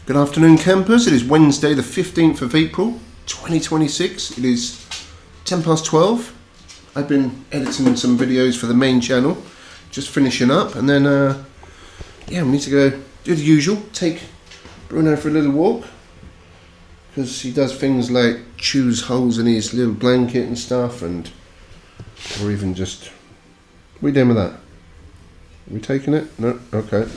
Good afternoon, campers. It is Wednesday the 15th of April 2026. It is 10 past 12. I've been editing some videos for the main channel, just finishing up, and then we need to go do the usual, take Bruno for a little walk, because he does things like choose holes in his little blanket and stuff, or even just, what are you doing with that? Are we taking it? No? Okay.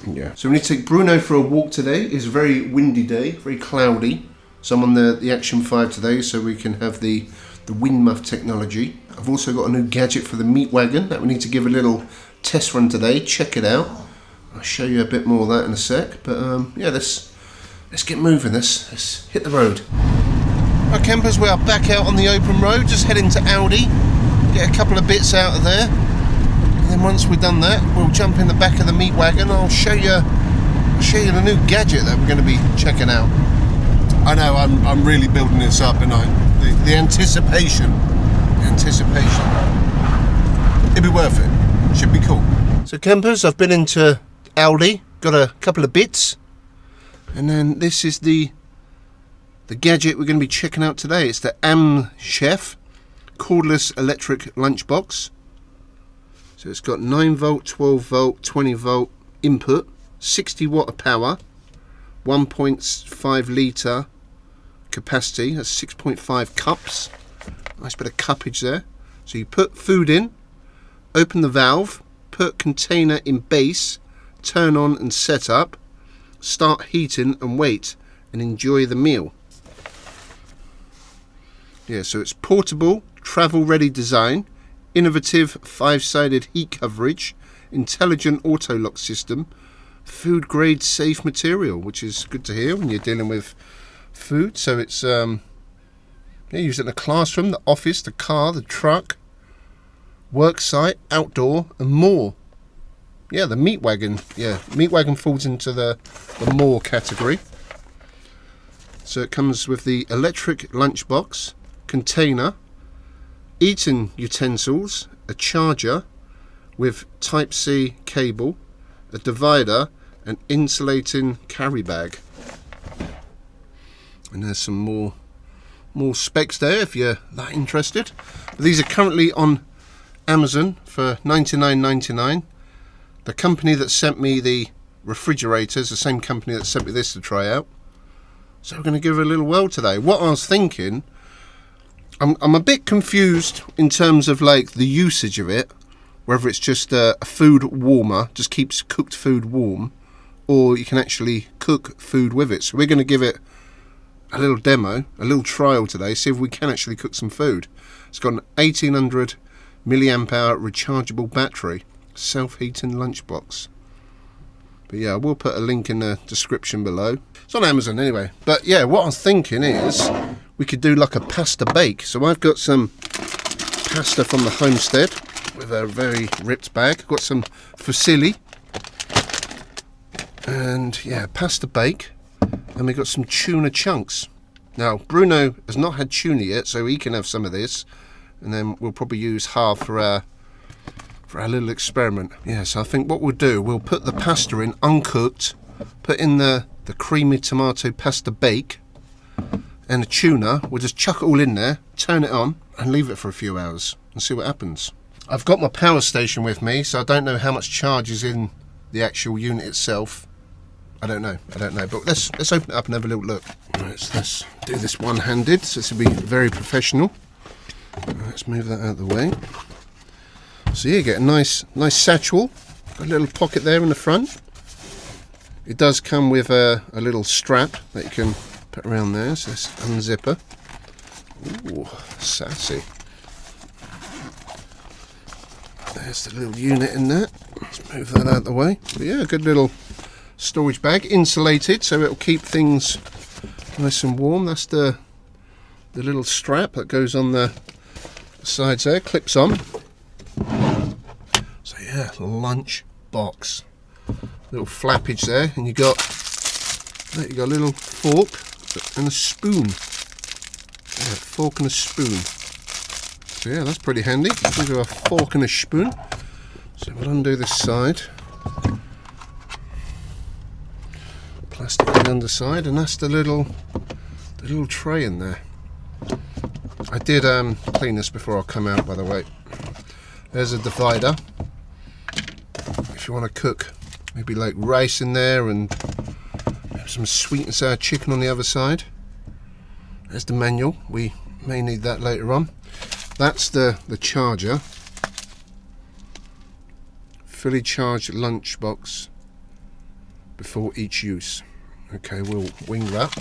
Yeah. So we need to take Bruno for a walk today. It's a very windy day, very cloudy. So I'm on the Action 5 today, so we can have the wind muff technology. I've also got a new gadget for the Meat Wagon that we need to give a little test run today. Check it out. I'll show you a bit more of that in a sec. But let's get moving. Let's hit the road. Right, campers, we are back out on the open road, just heading to Aldi, get a couple of bits out of there. And then once we've done that, we'll jump in the back of the Meat Wagon. I'll show you the new gadget that we're going to be checking out. I know I'm really building this up, and the anticipation. It'd be worth it. Should be cool. So campers, I've been into Aldi, got a couple of bits, and then this is the gadget we're going to be checking out today. It's the Amzchef Cordless Electric Lunchbox. So it's got 9 volt, 12 volt, 20 volt input, 60 watt of power, 1.5 litre capacity, that's 6.5 cups. Nice bit of cuppage there. So you put food in, open the valve, put container in base, turn on and set up, start heating and wait, and enjoy the meal. Yeah, so it's portable, travel ready design, innovative 5-sided heat coverage, intelligent auto lock system, food grade safe material, which is good to hear when you're dealing with food. So it's used in the classroom, the office, the car, the truck, work site, outdoor, and more. Yeah, the Meat Wagon. Yeah, Meat Wagon falls into the more category. So it comes with the electric lunchbox, container, eating utensils, a charger with Type-C cable, a divider, an insulating carry bag. And there's some more specs there if you're that interested. But these are currently on Amazon for $99.99. The company that sent me the refrigerators, the same company that sent me this to try out. So we're going to give it a little whirl today. What I was thinking, I'm a bit confused in terms of like the usage of it, whether it's just a food warmer, just keeps cooked food warm, or you can actually cook food with it. So we're going to give it a little demo, a little trial today, see if we can actually cook some food. It's got an 1800 milliamp hour rechargeable battery, self-heating lunchbox. But yeah, we'll put a link in the description below. It's on Amazon anyway. But yeah, what I'm thinking is we could do like a pasta bake. So I've got some pasta from the homestead with a very ripped bag. I've got some fusili. And yeah, pasta bake. And we've got some tuna chunks. Now, Bruno has not had tuna yet, so he can have some of this. And then we'll probably use half for our little experiment. Yeah, so I think what we'll do, we'll put the pasta in uncooked, put in the creamy tomato pasta bake, and the tuna. We'll just chuck it all in there, turn it on, and leave it for a few hours and see what happens. I've got my power station with me, so I don't know how much charge is in the actual unit itself. I don't know, but let's open it up and have a little look. Right, let's do this one-handed, so this will be very professional. Let's move that out of the way. So yeah, get a nice satchel, got a little pocket there in the front. It does come with a little strap that you can put around there, so let's unzip her. Ooh, sassy. There's the little unit in there. Let's move that out of the way. But yeah, a good little storage bag, insulated, so it'll keep things nice and warm. That's the little strap that goes on the sides there, clips on. So yeah, lunch box, little flappage there, and you got a little fork and a spoon. Yeah, fork and a spoon. So yeah, that's pretty handy. Gives you a fork and a spoon. So we'll undo this side. plastic on the underside, and that's the little tray in there. I did clean this before I come out, by the way. There's a divider if you want to cook maybe like rice in there and have some sweet and sour chicken on the other side. There's the manual, we may need that later on. That's the charger, fully charged lunchbox before each use. Okay, we'll wing that,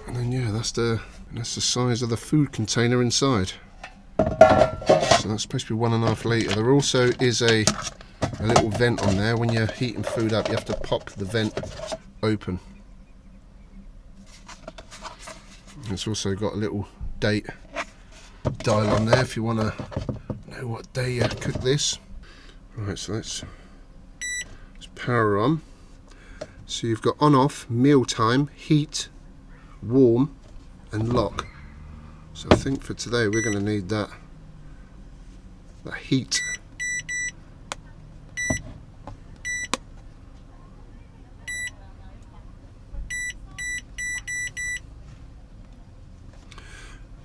and then yeah, that's the size of the food container inside. So that's supposed to be 1.5 litre. There also is a little vent on there. When you're heating food up, you have to pop the vent open. It's also got a little date dial on there if you want to know what day you cook this. Right, so let's power on. So you've got on off, meal time, heat, warm and lock. So I think for today we're going to need that heat.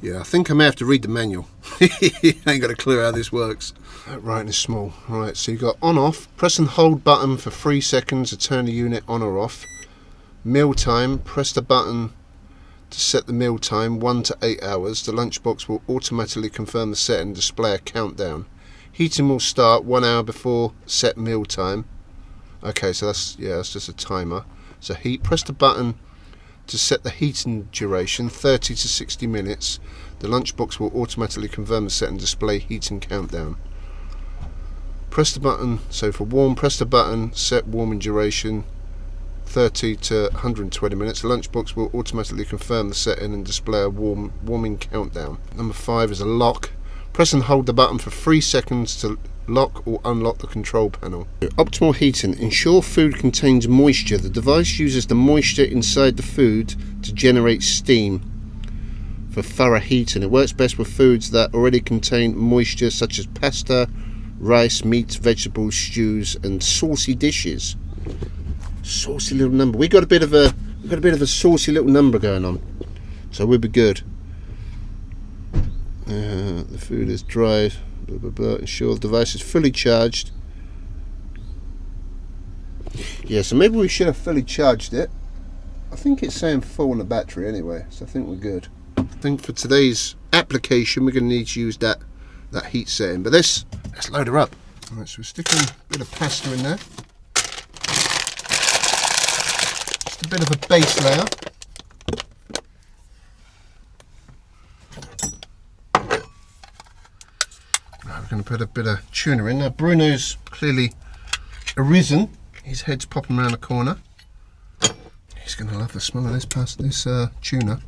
Yeah, I think I may have to read the manual. I ain't got a clue how this works. That writing is small. Right, so you've got on off, press and hold button for 3 seconds to turn the unit on or off. Meal time, press the button to set the meal time 1 to 8 hours. The lunchbox will automatically confirm the set and display a countdown. Heating will start 1 hour before set meal time. Okay, so that's just a timer. So heat, press the button to set the heating duration 30 to 60 minutes. The lunchbox will automatically confirm the set and display heating countdown. Press the button, so for warm, press the button, set warming duration 30 to 120 minutes. The lunchbox will automatically confirm the setting and display a warming countdown. Number 5 is a lock. Press and hold the button for 3 seconds to lock or unlock the control panel. Optimal heating. Ensure food contains moisture. The device uses the moisture inside the food to generate steam for thorough heating. It works best with foods that already contain moisture, such as pasta, rice, meats, vegetables, stews and saucy dishes. Saucy little number. We got a bit of a saucy little number going on, so we'll be good. The food is dried. Ensure the device is fully charged. Yeah, so maybe we should have fully charged it. I think it's saying full on the battery anyway, so I think we're good. I think for today's application we're going to need to use that heat setting. But let's load her up. Alright, so we're sticking a bit of pasta in there. Just a bit of a base layer. We're going to put a bit of tuna in. Now Bruno's clearly arisen. His head's popping around the corner. He's going to love the smell of this tuna.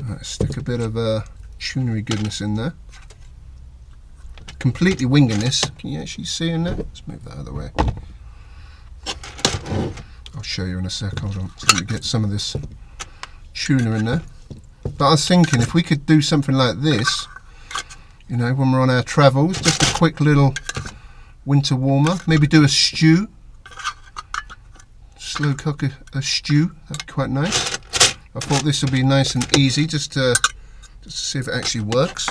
Right, stick a bit of tuna-y goodness in there. Completely winging this. Can you actually see in there? Let's move that out of the way. I'll show you in a sec. Hold on. So let me get some of this tuna in there. But I was thinking if we could do something like this, you know, when we're on our travels, just a quick little winter warmer. Maybe do a stew. Slow cook a stew. That'd be quite nice. I thought this would be nice and easy, just to see if it actually works.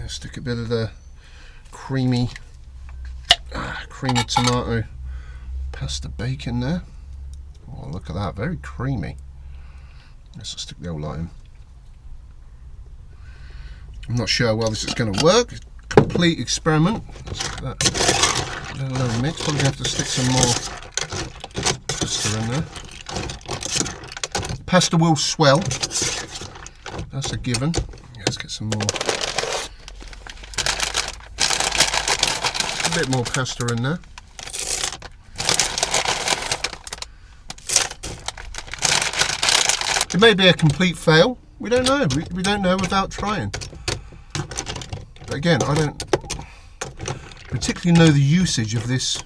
Stick a bit of the creamy tomato pasta bacon there. Oh, look at that, very creamy. Let's stick the old light in. I'm not sure how well this is going to work. It's a complete experiment. Let's put that little mix. Probably have to stick some more pasta in there. Pasta will swell. That's a given. Yeah, let's get some more. A bit more pasta in there. It may be a complete fail. We don't know. We don't know without trying. But again, I don't particularly know the usage of this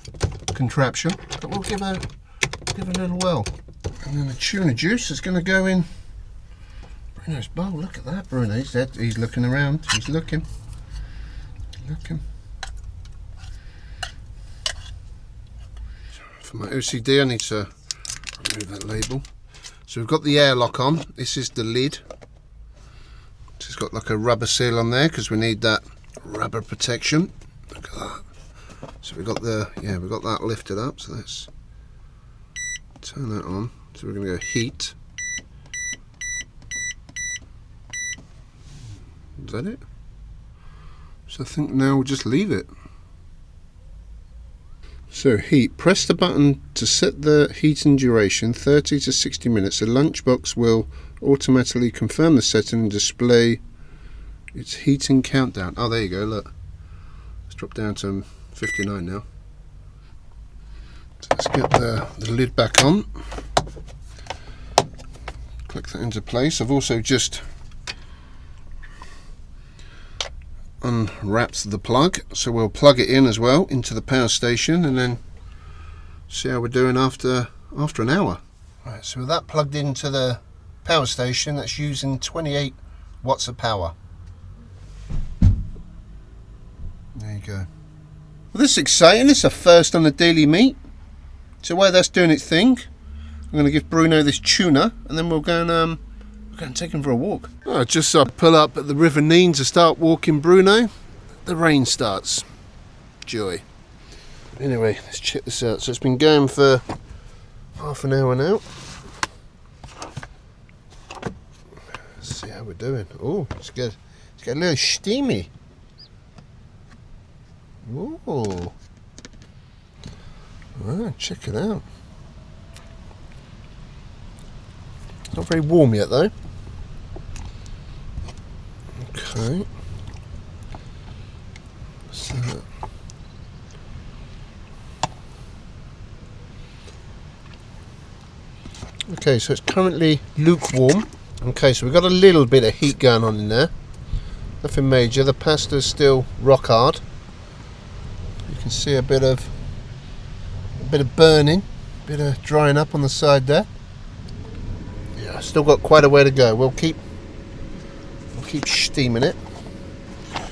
contraption, but we'll give it a little whirl. And then the tuna juice is going to go in Bruno's bowl. Look at that, Bruno. He's looking around. He's looking. For my OCD I need to remove that label. So we've got the airlock on. This is the lid. It's got like a rubber seal on there because we need that rubber protection. Look at that. So we've got we've got that lifted up. So let's turn that on. So we're going to go heat. Is that it? So I think now we'll just leave it. So heat, press the button to set the heating duration 30 to 60 minutes. The lunchbox will automatically confirm the setting and display its heating countdown. Oh, there you go, look. Let's drop down to 59 now. So let's get the lid back on. Click that into place. I've also just unwrapped the plug, so we'll plug it in as well into the power station and then see how we're doing after an hour. Right, so with that plugged into the power station, that's using 28 watts of power. There you go. Well, this is exciting. This is a first on the Daily Meat. So while that's doing its thing, I'm going to give Bruno this tuna and then we'll go and take him for a walk. Oh, just so I pull up at the River Nene to start walking Bruno, the rain starts. Joy. Anyway, let's check this out. So it's been going for half an hour now. Let's see how we're doing. Oh, it's good. It's got a little steamy. Oh. Wow, check it out. It's not very warm yet though. Okay. So okay, so it's currently lukewarm. Okay, so we've got a little bit of heat going on in there. Nothing major. The pasta's still rock hard. You can see a bit of burning, a bit of drying up on the side there. Yeah, still got quite a way to go. We'll keep steaming it.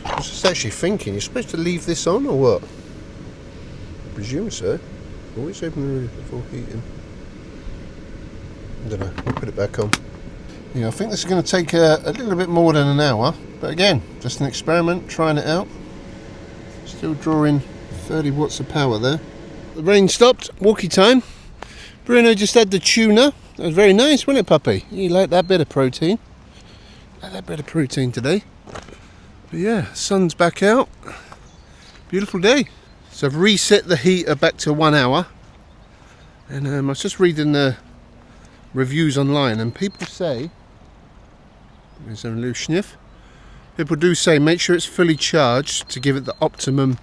I was just actually thinking, you're supposed to leave this on or what? I presume so. Always open the roof before heating. I don't know, we'll put it back on. Yeah, I think this is going to take a little bit more than an hour, but again, just an experiment, trying it out. Still drawing 30 watts of power there. The rain stopped, walkie time. Bruno just had the tuna. That was very nice, wasn't it, puppy? You like that bit of protein? Like that bit of protein today. But yeah, sun's back out. Beautiful day. So I've reset the heater back to 1 hour. And I was just reading the reviews online, and people say, there's a little sniff. People do say make sure it's fully charged to give it the optimum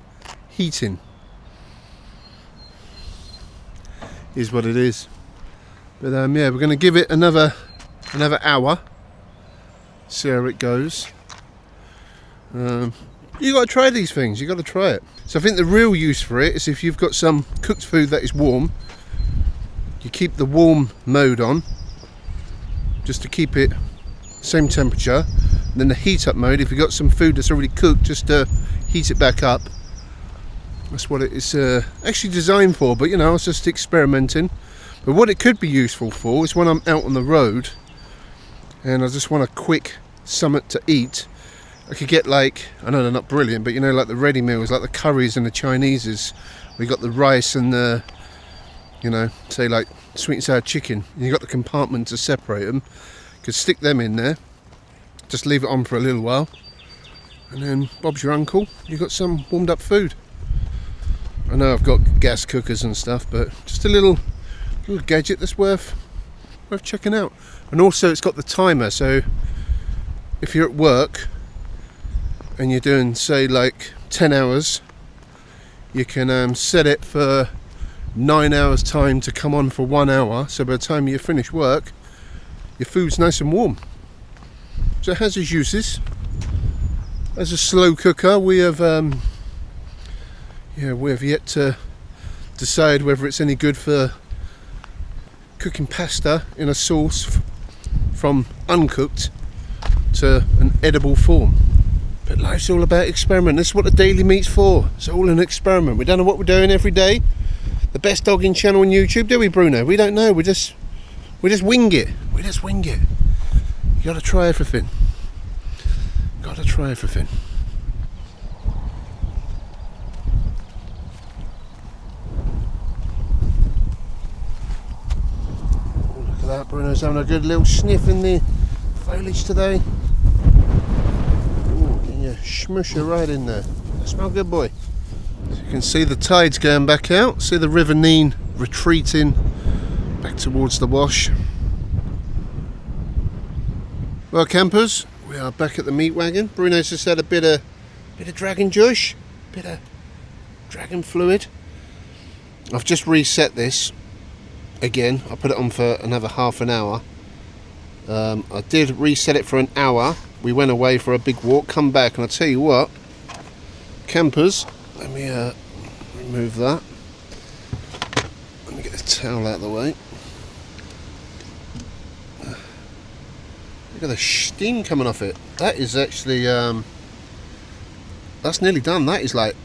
heating. Is what it is. But yeah, we're going to give it another hour. See how it goes. You got to try these things. You got to try it. So I think the real use for it is if you've got some cooked food that is warm, you keep the warm mode on, just to keep it same temperature. And then the heat up mode, if you've got some food that's already cooked, just to heat it back up. That's what it is actually designed for. But you know, I was just experimenting. But what it could be useful for is when I'm out on the road and I just want a quick something to eat. I could get, like, I know they're not brilliant, but you know, like the ready meals, like the curries and the Chineses. We got the rice and the, you know, say like sweet and sour chicken. You got the compartment to separate them. Could stick them in there, just leave it on for a little while, and then Bob's your uncle. You got some warmed up food. I know I've got gas cookers and stuff, but just a little gadget that's worth checking out. And also it's got the timer, so if you're at work and you're doing, say, like 10 hours, you can set it for 9 hours time to come on for 1 hour, so by the time you finish work your food's nice and warm. So it has its uses. As a slow cooker, we have yet to decide whether it's any good for cooking pasta in a sauce from uncooked to an edible form. But life's all about experiment. This is what the Daily Meat's for. It's all an experiment. We don't know what we're doing every day. the best dogging channel on YouTube, do we, Bruno? We don't know. We just wing it. We just wing it. You gotta try everything. Gotta try everything. Oh, look at that. Bruno's having a good little sniff in the foliage today. Ooh, can you smush her right in there? Smell good, boy. So you can see the tide's going back out. See the River Nene retreating back towards the wash. Well, campers, we are back at the Meat Wagon. Bruno's just had a bit of dragon juice, bit of dragon fluid. I've just reset this again. I put it on for another half an hour. I did reset it for an hour. We went away for a big walk, come back, and I'll tell you what, campers, let me remove that. Let me get the towel out of the way. Look at the steam coming off it. That is actually, that's nearly done. That is like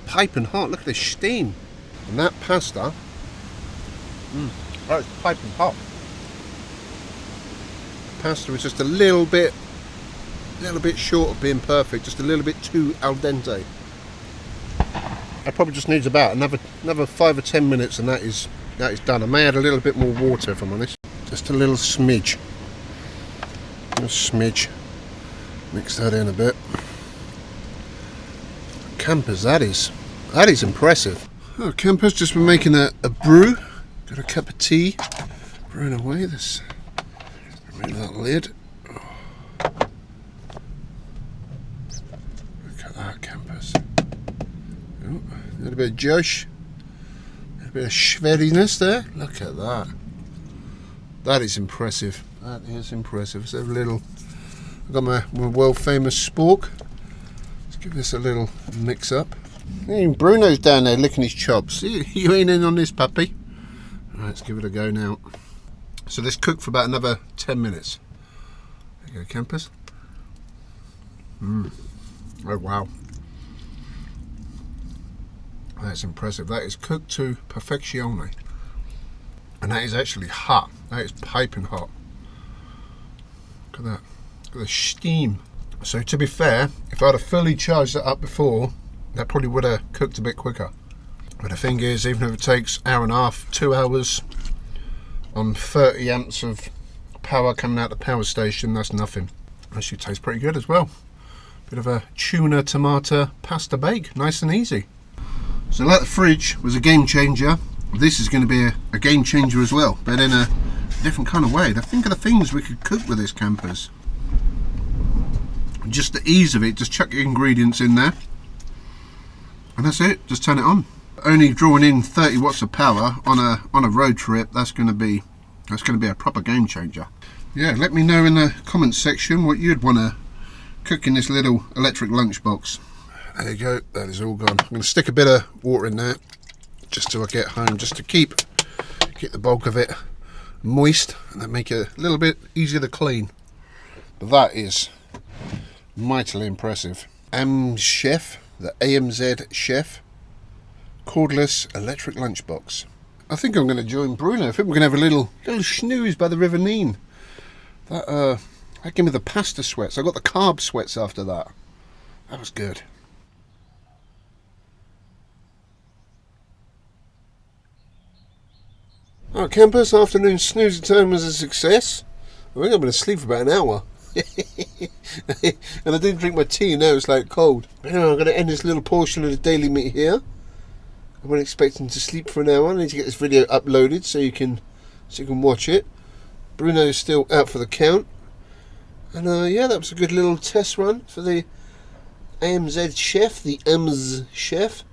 piping hot. Look at the steam. And that pasta, that is piping hot. Pasta is just a little bit short of being perfect. Just a little bit too al dente. It probably just needs about another 5 or 10 minutes, and that is done. I may add a little bit more water if I'm honest. Just a little smidge. A smidge. Mix that in a bit. Campers, that is impressive. Oh, campers, just been making a brew. Got a cup of tea. Brewing away this. Remove that lid. Oh. Look at that, campers. Oh, a little bit of juice. A little bit of schvediness there. Look at that. That is impressive. That is impressive. It's a little. I've got my world famous spork. Let's give this a little mix up. Hey, Bruno's down there licking his chops. You ain't in on this, puppy. Right, let's give it a go now. So this cooked for about another 10 minutes. There you go, campers. Oh wow. That's impressive. That is cooked to perfezione. And that is actually hot. That is piping hot. Look at that. Look at the steam. So to be fair, if I'd have fully charged that up before, that probably would have cooked a bit quicker. But the thing is, even if it takes hour and a half, 2 hours on 30 amps of power coming out the power station, that's nothing. Actually tastes pretty good as well. Bit of a tuna tomato pasta bake, nice and easy. So like the fridge was a game changer, this is going to be a game changer as well, but in a different kind of way. Think of the things we could cook with this, campers. Just the ease of it, just chuck your ingredients in there and that's it, just turn it on. Only drawing in 30 watts of power on a road trip, that's going to be a proper game changer. Yeah, let me know in the comments section what you'd want to cook in this little electric lunchbox. There you go, that is all gone. I'm going to stick a bit of water in there just till I get home, just to keep the bulk of it moist and then make it a little bit easier to clean. But that is mightily impressive. Amzchef, the Amzchef Cordless Electric Lunchbox. I think I'm going to join Bruno. I think we're going to have a little snooze by the River Nene. That gave me the pasta sweats. I got the carb sweats after that. That was good. Alright, campers, afternoon snooze time was a success. I think I'm going to sleep for about an hour. And I didn't drink my tea, now it's like cold. But anyway, I'm going to end this little portion of the daily meat here. I wasn't expecting to sleep for an hour. I need to get this video uploaded so you can watch it. Bruno's still out for the count. And yeah, that was a good little test run for the Amzchef, the Amzchef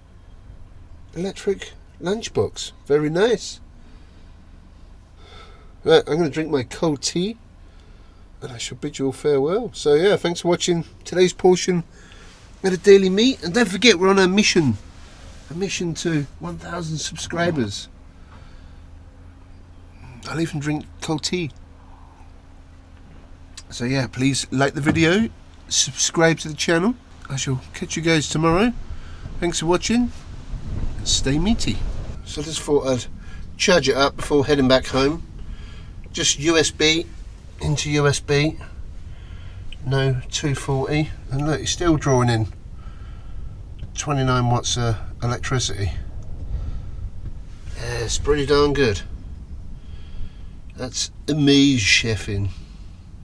Electric Lunchbox. Very nice. Right, I'm going to drink my cold tea and I shall bid you all farewell. So yeah, thanks for watching today's portion of the Daily Meat, and don't forget we're on a mission to 1,000 subscribers. I'll even drink cold tea. So yeah, please like the video, subscribe to the channel. I shall catch you guys tomorrow. Thanks for watching and stay meaty. So I just thought I'd charge it up before heading back home. Just USB into USB, no 240, and look, it's still drawing in 29 watts of electricity. Yeah, it's pretty darn good. That's Amzchef.